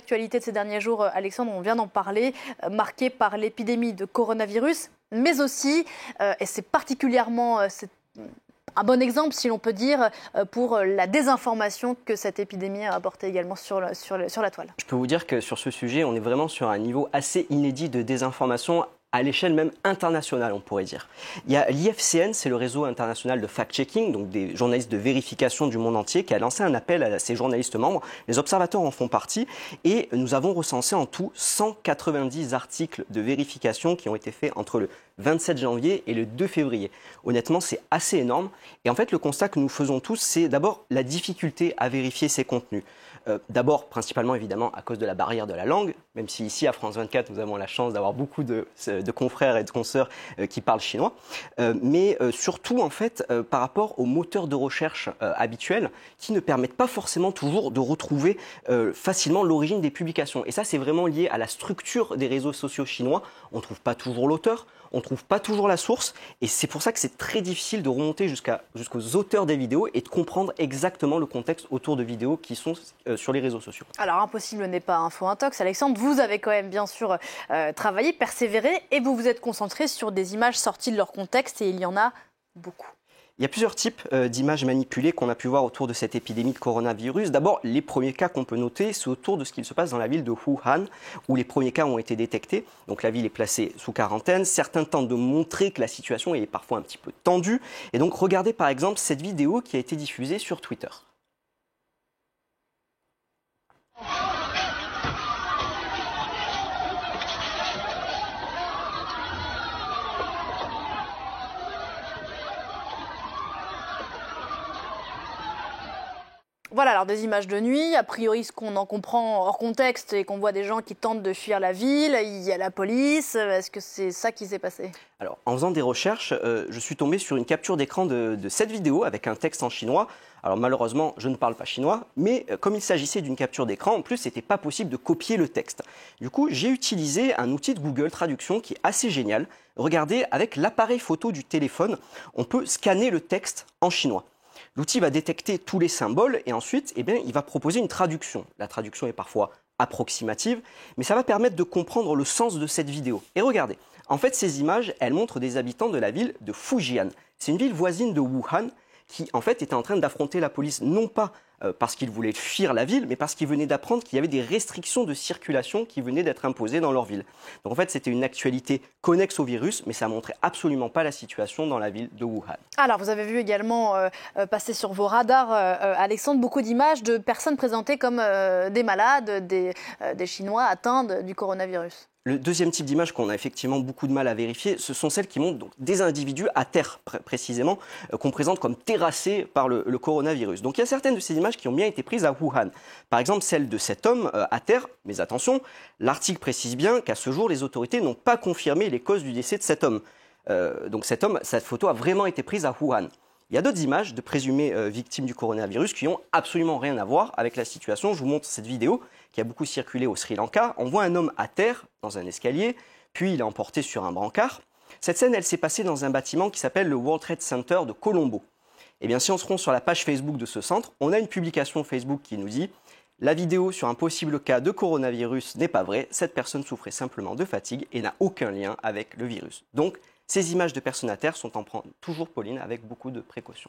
l'actualité de ces derniers jours, Alexandre, on vient d'en parler, marquée par l'épidémie de coronavirus, mais aussi, et c'est particulièrement un bon exemple, si l'on peut dire, pour la désinformation que cette épidémie a apporté également sur la toile. Je peux vous dire que sur ce sujet, on est vraiment sur un niveau assez inédit de désinformation, à l'échelle même internationale, on pourrait dire. Il y a l'IFCN, c'est le réseau international de fact-checking, donc des journalistes de vérification du monde entier, qui a lancé un appel à ses journalistes membres. Les observateurs en font partie et nous avons recensé en tout 190 articles de vérification qui ont été faits entre le 27 janvier et le 2 février. Honnêtement, c'est assez énorme. Et en fait, le constat que nous faisons tous, c'est d'abord la difficulté à vérifier ces contenus. D'abord, principalement, évidemment, à cause de la barrière de la langue, même si ici, à France 24, nous avons la chance d'avoir beaucoup de confrères et de consoeurs qui parlent chinois. Mais surtout, en fait, par rapport aux moteurs de recherche habituels, qui ne permettent pas forcément toujours de retrouver facilement l'origine des publications. Et ça, c'est vraiment lié à la structure des réseaux sociaux chinois. On ne trouve pas toujours l'auteur, on ne trouve pas toujours la source, et c'est pour ça que c'est très difficile de remonter jusqu'aux auteurs des vidéos et de comprendre exactement le contexte autour de vidéos qui sont sur les réseaux sociaux. Alors, impossible n'est pas info intox. Alexandre, vous avez quand même bien sûr travaillé, persévéré, et vous vous êtes concentré sur des images sorties de leur contexte, et il y en a beaucoup. Il y a plusieurs types d'images manipulées qu'on a pu voir autour de cette épidémie de coronavirus. D'abord, les premiers cas qu'on peut noter, c'est autour de ce qu'il se passe dans la ville de Wuhan, où les premiers cas ont été détectés. Donc la ville est placée sous quarantaine. Certains tentent de montrer que la situation est parfois un petit peu tendue. Et donc regardez par exemple cette vidéo qui a été diffusée sur Twitter. Voilà, alors des images de nuit, a priori ce qu'on en comprend hors contexte et qu'on voit des gens qui tentent de fuir la ville, il y a la police, est-ce que c'est ça qui s'est passé ? Alors, en faisant des recherches, je suis tombé sur une capture d'écran de cette vidéo avec un texte en chinois. Alors malheureusement, je ne parle pas chinois, mais comme il s'agissait d'une capture d'écran, en plus, c'était pas possible de copier le texte. Du coup, j'ai utilisé un outil de Google Traduction qui est assez génial. Regardez, avec l'appareil photo du téléphone, on peut scanner le texte en chinois. L'outil va détecter tous les symboles et ensuite, il va proposer une traduction. La traduction est parfois approximative, mais ça va permettre de comprendre le sens de cette vidéo. Et regardez, en fait, ces images, elles montrent des habitants de la ville de Fujian. C'est une ville voisine de Wuhan qui, en fait, était en train d'affronter la police, non pas parce qu'ils voulaient fuir la ville, mais parce qu'ils venaient d'apprendre qu'il y avait des restrictions de circulation qui venaient d'être imposées dans leur ville. Donc en fait, c'était une actualité connexe au virus, mais ça ne montrait absolument pas la situation dans la ville de Wuhan. Alors, vous avez vu également passer sur vos radars, Alexandre, beaucoup d'images de personnes présentées comme des malades, des Chinois atteints du coronavirus. Le deuxième type d'image qu'on a effectivement beaucoup de mal à vérifier, ce sont celles qui montrent donc des individus à terre, précisément, qu'on présente comme terrassés par le coronavirus. Donc il y a certaines de ces images qui ont bien été prises à Wuhan. Par exemple, celle de cet homme à terre, mais attention, l'article précise bien qu'à ce jour, les autorités n'ont pas confirmé les causes du décès de cet homme. Donc cet homme, cette photo a vraiment été prise à Wuhan. Il y a d'autres images de présumées victimes du coronavirus qui n'ont absolument rien à voir avec la situation. Je vous montre cette vidéo qui a beaucoup circulé au Sri Lanka. On voit un homme à terre dans un escalier, puis il est emporté sur un brancard. Cette scène, elle s'est passée dans un bâtiment qui s'appelle le World Trade Center de Colombo. Eh bien, si on se rend sur la page Facebook de ce centre, on a une publication Facebook qui nous dit « La vidéo sur un possible cas de coronavirus n'est pas vraie. Cette personne souffrait simplement de fatigue et n'a aucun lien avec le virus. » Donc, ces images de personnes à terre sont en prendre toujours, Pauline, avec beaucoup de précautions.